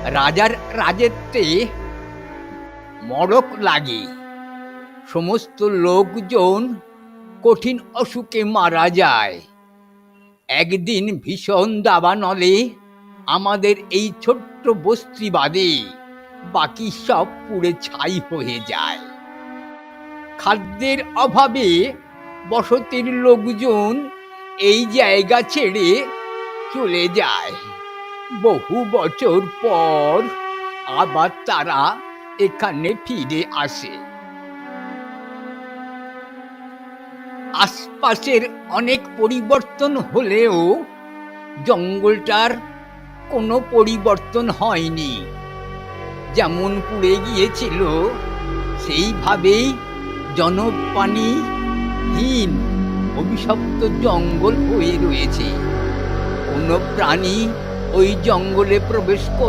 রাজার রাজত্বে মড়ক লাগে, সমস্ত লোকজন কঠিন অসুখে মারা যায়। একদিন ভীষণ দাবানলে আমাদের এই ছোট্ট বস্তি বাদে বাকি সব পুড়ে ছাই হয়ে যায়। খাদ্যের অভাবে বসতির লোকজন এই জায়গা ছেড়ে চলে যায়। বহু বছর পর আবার তারা এখানে ফিরে আসে। আশপাশের অনেক পরিবর্তন হলেও জঙ্গলটার কোনো পরিবর্তন হয়নি। যেমন পুড়ে গিয়েছিল সেইভাবেই জনপ্রাণীহীন অভিশপ্ত জঙ্গল হয়ে রয়েছে। কোনো প্রাণী ওই জঙ্গলে প্রবেশ করলে